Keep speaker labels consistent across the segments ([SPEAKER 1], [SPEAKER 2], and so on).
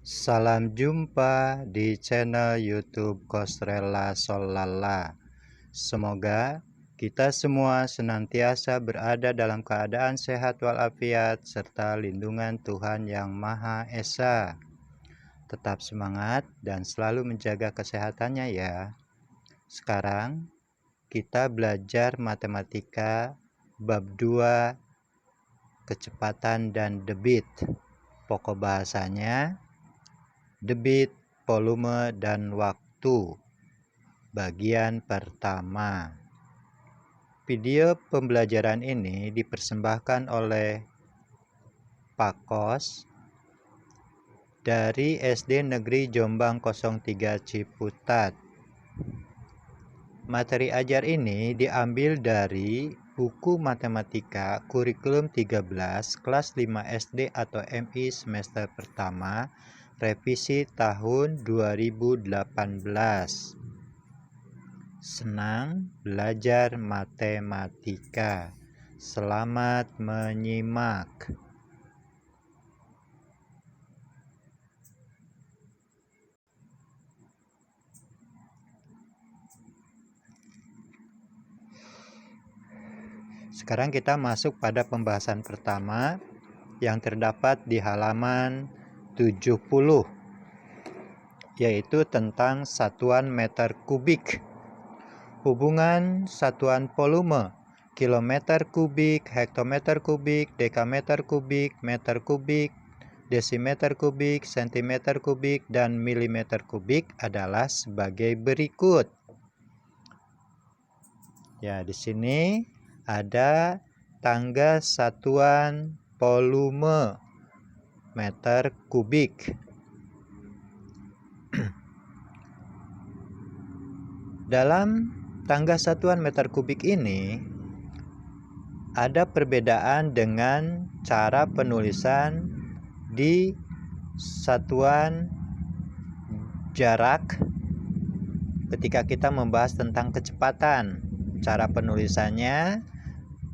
[SPEAKER 1] Salam jumpa di channel YouTube Kosrela Solala. Semoga kita semua senantiasa berada dalam keadaan sehat walafiat serta lindungan Tuhan Yang Maha Esa. Tetap semangat dan selalu menjaga kesehatannya ya. Sekarang kita belajar matematika bab 2 kecepatan dan debit. Pokok bahasanya debit, volume, dan waktu. Bagian pertama. Video pembelajaran ini dipersembahkan oleh Pak Kos dari SD Negeri Jombang 03 Ciputat. Materi ajar ini diambil dari buku matematika kurikulum 13 kelas 5 SD atau MI semester pertama revisi tahun 2018. Senang belajar matematika. Selamat menyimak. Sekarang kita masuk pada pembahasan pertama yang terdapat di halaman 70, yaitu tentang satuan meter kubik. Hubungan satuan volume, kilometer kubik, hektometer kubik, dekameter kubik, meter kubik, desimeter kubik, sentimeter kubik, dan milimeter kubik adalah sebagai berikut. Ya, di sini ada tangga satuan volume meter kubik. Dalam tangga satuan meter kubik ini ada perbedaan dengan cara penulisan di satuan jarak ketika kita membahas tentang kecepatan. Cara penulisannya,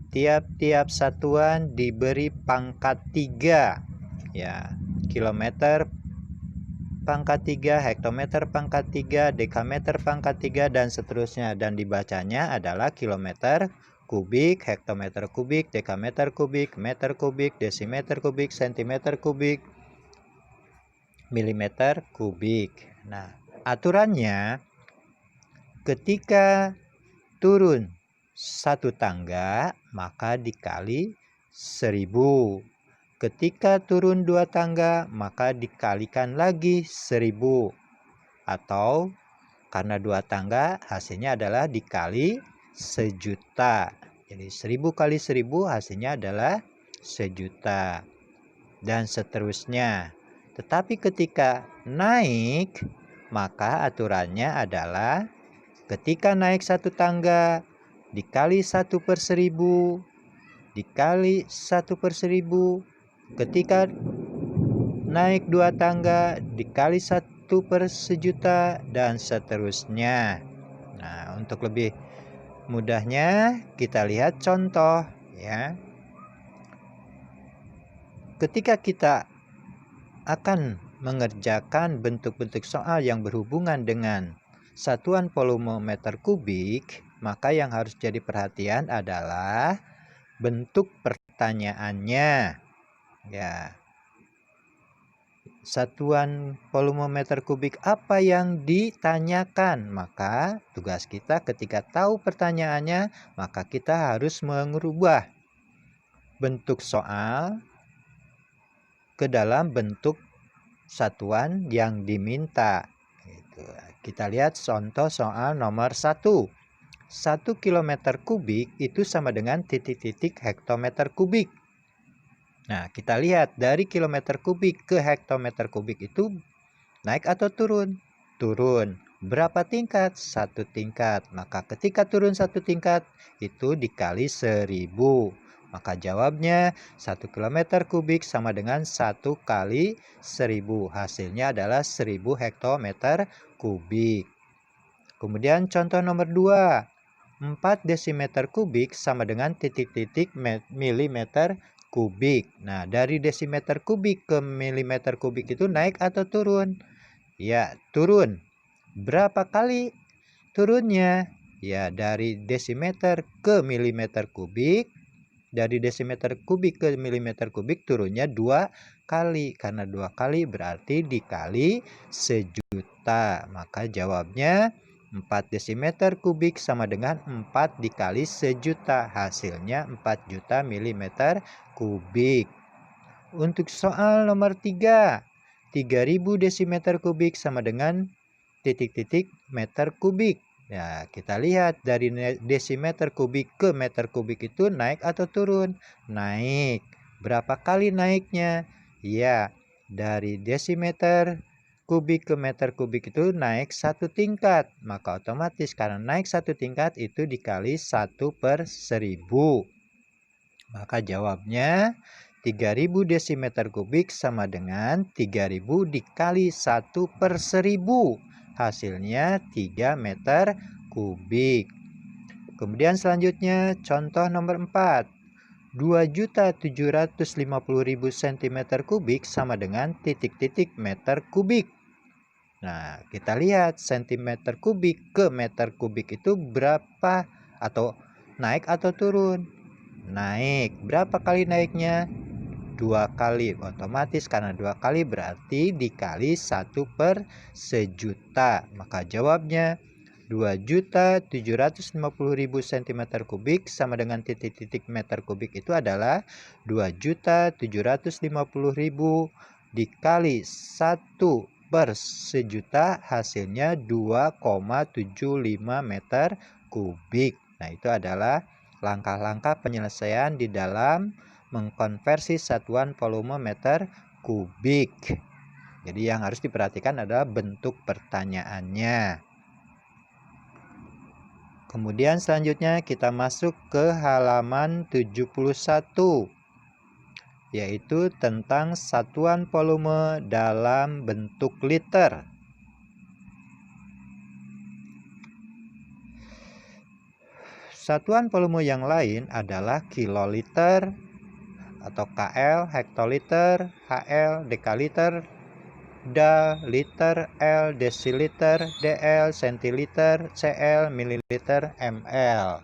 [SPEAKER 1] tiap-tiap satuan diberi pangkat 3, ya, kilometer pangkat 3, hektometer pangkat 3, dekameter pangkat 3, dan seterusnya. Dan dibacanya adalah kilometer kubik, hektometer kubik, dekameter kubik, meter kubik, desimeter kubik, sentimeter kubik, milimeter kubik. Nah, aturannya ketika turun satu tangga maka dikali 1000. Ketika turun 2 tangga maka dikalikan lagi 1000. Atau karena 2 tangga hasilnya adalah dikali 1.000.000. Jadi 1000 kali 1000 hasilnya adalah 1.000.000. Dan seterusnya. Tetapi ketika naik maka aturannya adalah ketika naik satu tangga dikali 1/1000 dikali 1/1000. Ketika naik 2 tangga dikali 1/1.000.000 dan seterusnya. Nah, untuk lebih mudahnya kita lihat contoh ya. Ketika kita akan mengerjakan bentuk-bentuk soal yang berhubungan dengan satuan volume meter kubik, maka yang harus jadi perhatian adalah bentuk pertanyaannya. Ya. Satuan volume meter kubik apa yang ditanyakan? Maka tugas kita ketika tahu pertanyaannya, maka kita harus mengubah bentuk soal ke dalam bentuk satuan yang diminta. Kita lihat contoh soal nomor 1. 1 kilometer kubik itu sama dengan titik-titik hektometer kubik. Nah, kita lihat dari kilometer kubik ke hektometer kubik itu naik atau turun? Turun. Berapa tingkat? 1 tingkat. Maka ketika turun 1 tingkat itu dikali 1000. Maka jawabnya 1 kilometer kubik sama dengan 1 kali 1000. Hasilnya adalah 1000 hektometer kubik. Kemudian contoh nomor 2. 4 desimeter kubik sama dengan titik-titik milimeter kubik. Nah, dari desimeter kubik ke milimeter kubik itu naik atau turun? Ya, turun. Berapa kali turunnya? Ya, dari desimeter ke milimeter kubik. Dari desimeter kubik ke milimeter kubik turunnya 2 kali. Karena 2 kali berarti dikali 1.000.000. Maka jawabnya 4 desimeter kubik sama dengan 4 dikali 1.000.000. Hasilnya 4 juta milimeter kubik. Untuk soal nomor 3. 3.000 desimeter kubik sama dengan titik-titik meter kubik. Ya, kita lihat dari desimeter kubik ke meter kubik itu naik atau turun? Naik. Berapa kali naiknya? Ya, dari desimeter kubik ke meter kubik itu naik 1 tingkat. Maka otomatis karena naik 1 tingkat itu dikali 1/1000. Maka jawabnya 3.000 desimeter kubik sama dengan 3.000 dikali 1/1000. Hasilnya 3 meter kubik. Kemudian selanjutnya contoh nomor 4. 2.750.000 cm kubik sama dengan titik-titik meter kubik. Nah, kita lihat cm kubik ke meter kubik itu berapa, atau naik atau turun? Naik. Berapa kali naiknya? 2 kali. Otomatis karena 2 kali berarti dikali 1/1000.000. Maka jawabnya 2.750.000 cm kubik sama dengan titik-titik meter kubik itu adalah 2.750.000 dikali 1/1000.000, hasilnya 2,75 meter kubik. Nah, itu adalah langkah-langkah penyelesaian di dalam mengkonversi satuan volume meter kubik. Jadi yang harus diperhatikan adalah bentuk pertanyaannya. Kemudian selanjutnya kita masuk ke halaman 71, yaitu tentang satuan volume dalam bentuk liter. Satuan volume yang lain adalah kiloliter atau KL, hektoliter, HL, dekaliter, DA, liter, L, desiliter, DL, sentiliter, CL, mililiter, ml.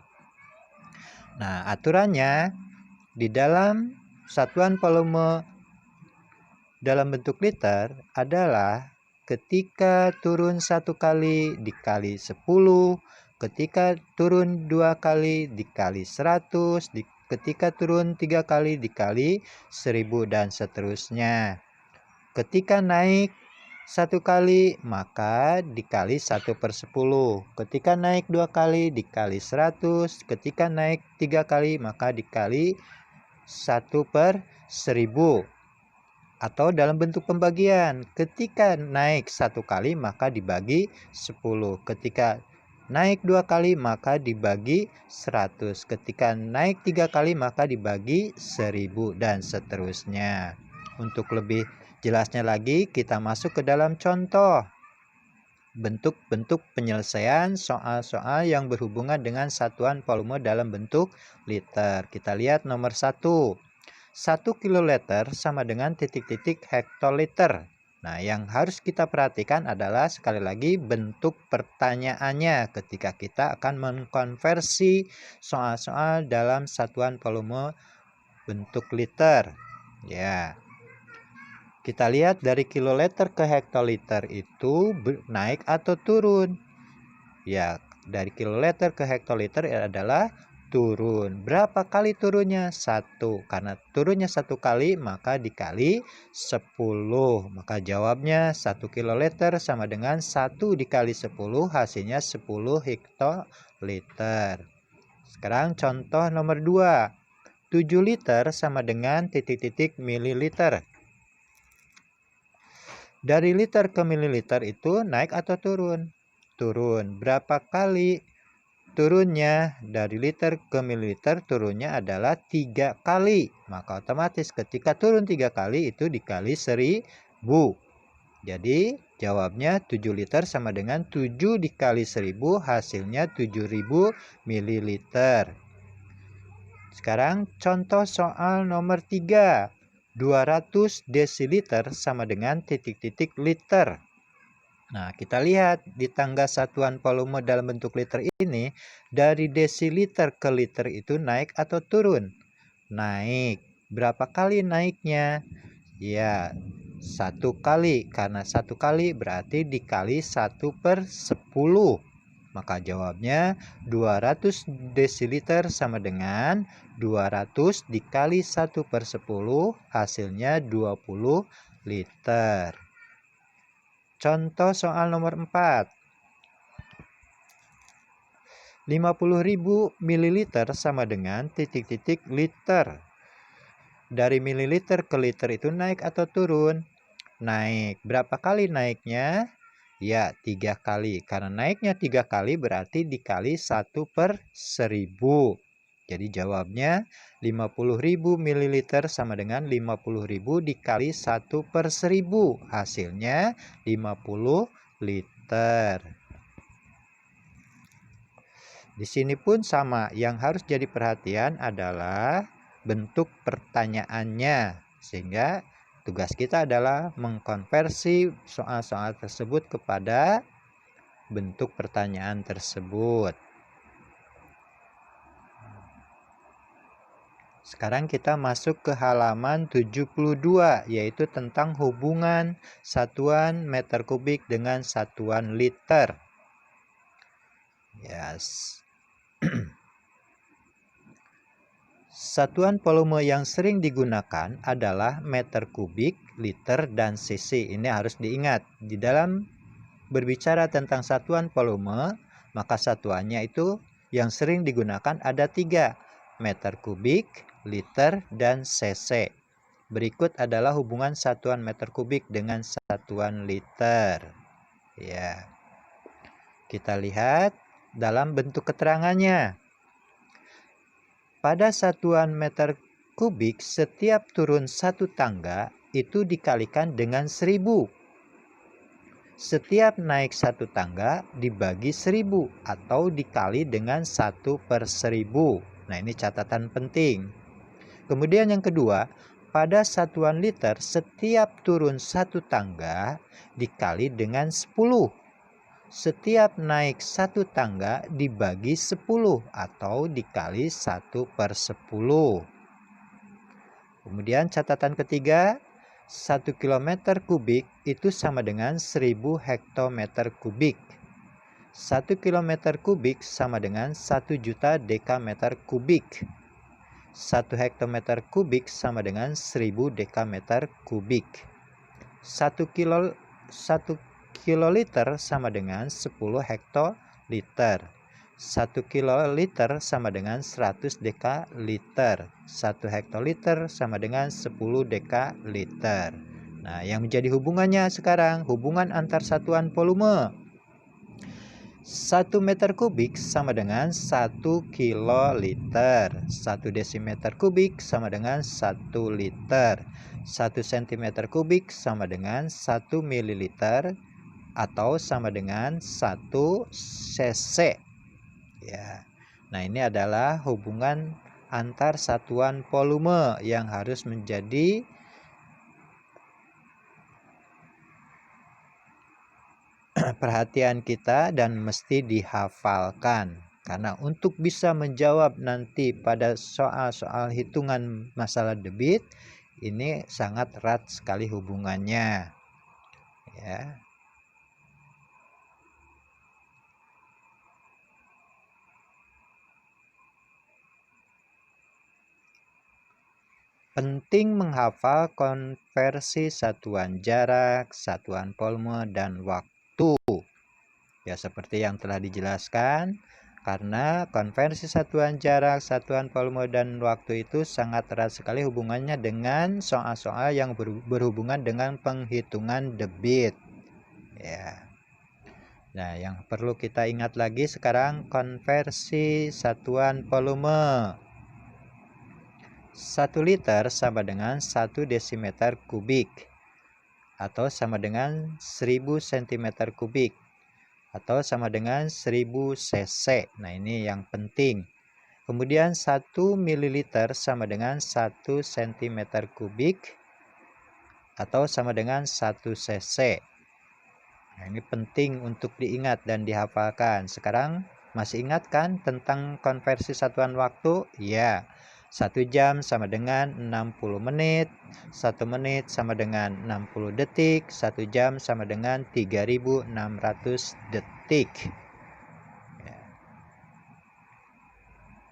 [SPEAKER 1] Nah, aturannya di dalam satuan volume dalam bentuk liter adalah ketika turun 1 kali dikali 10, ketika turun 2 kali dikali 100, ketika turun 3 kali dikali 1000 dan seterusnya. Ketika naik 1 kali maka dikali 1/10. Ketika naik 2 kali dikali 100. Ketika naik 3 kali maka dikali 1/1000. Atau dalam bentuk pembagian, ketika naik 1 kali maka dibagi 10. Ketika naik 2 kali maka dibagi 100. Ketika naik 3 kali maka dibagi 1000 dan seterusnya. Untuk lebih jelasnya lagi, kita masuk ke dalam contoh bentuk-bentuk penyelesaian soal-soal yang berhubungan dengan satuan volume dalam bentuk liter. Kita lihat nomor 1. 1 kiloliter sama dengan titik-titik hektoliter. Nah, yang harus kita perhatikan adalah sekali lagi bentuk pertanyaannya ketika kita akan mengkonversi soal-soal dalam satuan volume bentuk liter. Ya. Kita lihat dari kiloliter ke hektoliter itu naik atau turun. Ya, dari kiloliter ke hektoliter adalah turun. Berapa kali turunnya? 1. Karena turunnya 1 kali maka dikali 10. Maka jawabnya 1 kiloliter sama dengan 1 dikali 10, hasilnya 10 hektoliter. Sekarang contoh nomor 2. 7 liter sama dengan titik-titik mililiter. Dari liter ke mililiter itu naik atau turun? Turun. Berapa kali turunnya? Dari liter ke mililiter turunnya adalah 3 kali. Maka otomatis ketika turun 3 kali itu dikali 1000. Jadi jawabnya 7 liter sama dengan 7 dikali 1000, hasilnya 7000 mililiter. Sekarang contoh soal nomor 3. 200 desiliter sama dengan titik-titik liter. Nah, kita lihat di tangga satuan volume dalam bentuk liter ini, dari desiliter ke liter itu naik atau turun? Naik. Berapa kali naiknya? Ya, 1 kali. Karena 1 kali berarti dikali 1/10. Maka jawabnya 200 desiliter sama dengan 200 dikali 1/10, hasilnya 20 liter. Contoh soal nomor 4. 50.000 ml sama dengan titik-titik liter. Dari mililiter ke liter itu naik atau turun? Naik. Berapa kali naiknya? Ya, 3 kali. Karena naiknya 3 kali berarti dikali 1/1000. Jadi jawabnya 50.000 ml sama dengan 50.000 dikali 1/1000. Hasilnya 50 liter. Di sini pun sama. Yang harus jadi perhatian adalah bentuk pertanyaannya. Sehingga tugas kita adalah mengkonversi soal-soal tersebut kepada bentuk pertanyaan tersebut. Sekarang kita masuk ke halaman 72, yaitu tentang hubungan satuan meter kubik dengan satuan liter. Yes. Satuan volume yang sering digunakan adalah meter kubik, liter, dan cc. Ini harus diingat. Di dalam berbicara tentang satuan volume, maka satuannya itu yang sering digunakan ada 3. Meter kubik, liter, dan cc. Berikut adalah hubungan satuan meter kubik dengan satuan liter. Ya. Kita lihat dalam bentuk keterangannya. Pada satuan meter kubik, setiap turun 1 tangga itu dikalikan dengan 1000. Setiap naik 1 tangga dibagi 1000 atau dikali dengan 1/1000. Nah, ini catatan penting. Kemudian yang kedua, pada satuan liter setiap turun 1 tangga dikali dengan 10. Setiap naik 1 tangga dibagi 10 atau dikali 1/10. Kemudian catatan ketiga, 1 km kubik itu sama dengan 1000 hektometer kubik. 1 km kubik sama dengan 1 juta dekameter kubik. 1 hektometer kubik sama dengan 1000 dekameter kubik. 1 kiloliter sama dengan 10 hektoliter. 1 kiloliter sama dengan 100 dekaliter. 1 hektoliter sama dengan 10 dekaliter. Nah, yang menjadi hubungannya sekarang, hubungan antar satuan volume. 1 meter kubik sama dengan 1 kiloliter. 1 desimeter kubik sama dengan 1 liter. 1 sentimeter kubik sama dengan 1 mililiter atau sama dengan 1 cc. Ya. Nah, ini adalah hubungan antar satuan volume yang harus menjadi perhatian kita dan mesti dihafalkan. Karena untuk bisa menjawab nanti pada soal-soal hitungan masalah debit, ini sangat erat sekali hubungannya. Ya. Penting menghafal konversi satuan jarak, satuan volume, dan waktu. Ya, seperti yang telah dijelaskan, karena konversi satuan jarak, satuan volume, dan waktu itu sangat erat sekali hubungannya dengan soal-soal yang berhubungan dengan penghitungan debit. Ya. Nah, yang perlu kita ingat lagi sekarang konversi satuan volume. 1 liter sama dengan 1 desimeter kubik atau sama dengan 1000 cm kubik atau sama dengan 1000 cc. Nah, ini yang penting. Kemudian 1 ml sama dengan 1 cm kubik atau sama dengan 1 cc. Nah, ini penting untuk diingat dan dihafalkan. Sekarang masih ingat kan tentang konversi satuan waktu? Ya. 1 jam sama dengan 60 menit, 1 menit sama dengan 60 detik, 1 jam sama dengan 3600 detik. Ya.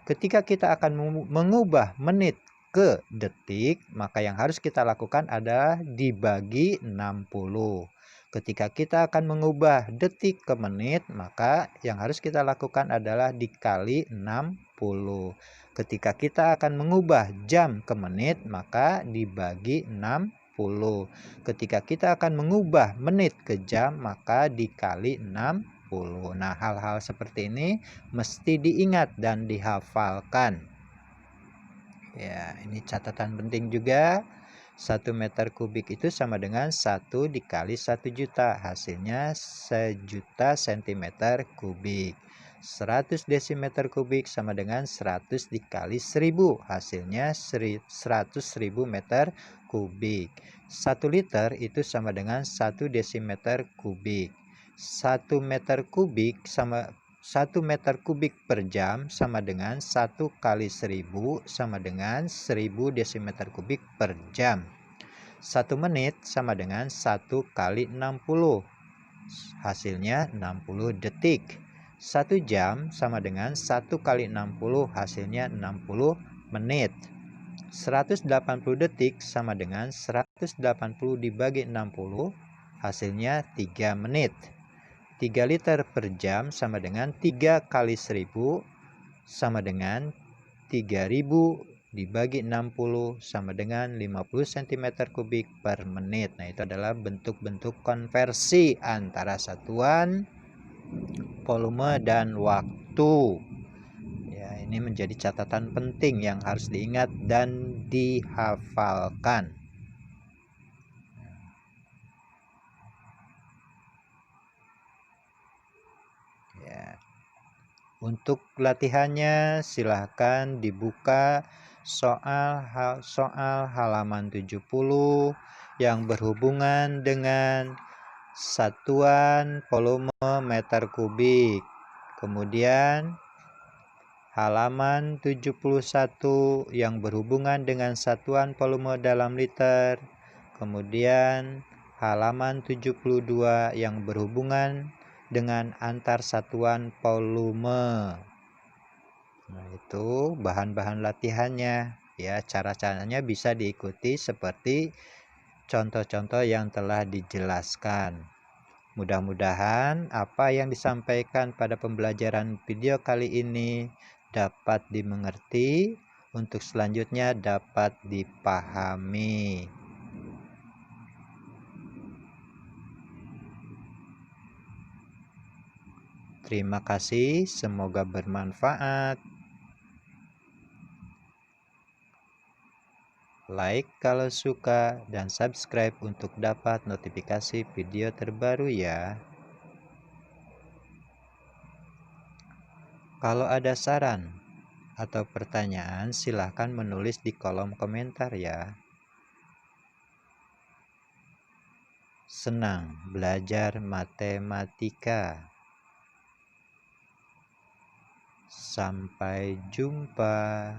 [SPEAKER 1] Ketika kita akan mengubah menit ke detik, maka yang harus kita lakukan adalah dibagi 60. Ketika kita akan mengubah detik ke menit, maka yang harus kita lakukan adalah dikali 60. Ketika kita akan mengubah jam ke menit, maka dibagi 60. Ketika kita akan mengubah menit ke jam, maka dikali 60. Nah, hal-hal seperti ini mesti diingat dan dihafalkan. Ya, ini catatan penting juga. 1 meter kubik itu sama dengan 1 dikali 1 juta. Hasilnya 1.000.000 cm kubik. 100 desimeter kubik sama dengan 100 dikali 1000. Hasilnya 100.000 meter kubik. 1 liter itu sama dengan 1 desimeter kubik. 1 meter kubik sama 1 meter kubik per jam sama dengan 1 kali 1000 sama dengan 1000 desimeter kubik per jam. 1 menit sama dengan 1 kali 60. Hasilnya 60 detik. 1 jam sama dengan 1 kali 60. Hasilnya 60 menit. 180 detik sama dengan 180 dibagi 60. Hasilnya 3 menit. 3 liter per jam sama dengan 3 kali 1000 sama dengan 3000 dibagi 60 sama dengan 50 cm kubik per menit. Nah, itu adalah bentuk-bentuk konversi antara satuan volume dan waktu. Ya, ini menjadi catatan penting yang harus diingat dan dihafalkan. Ya. Untuk latihannya silahkan dibuka soal halaman 70 yang berhubungan dengan satuan volume meter kubik. Kemudian halaman 71 yang berhubungan dengan satuan volume dalam liter. Kemudian halaman 72 yang berhubungan dengan antar satuan volume. Nah, itu bahan-bahan latihannya. Ya, cara-caranya bisa diikuti seperti contoh-contoh yang telah dijelaskan. Mudah-mudahan apa yang disampaikan pada pembelajaran video kali ini dapat dimengerti, untuk selanjutnya dapat dipahami. Terima kasih, semoga bermanfaat. Like kalau suka dan subscribe untuk dapat notifikasi video terbaru ya. Kalau ada saran atau pertanyaan, silahkan menulis di kolom komentar ya. Senang belajar matematika. Sampai jumpa.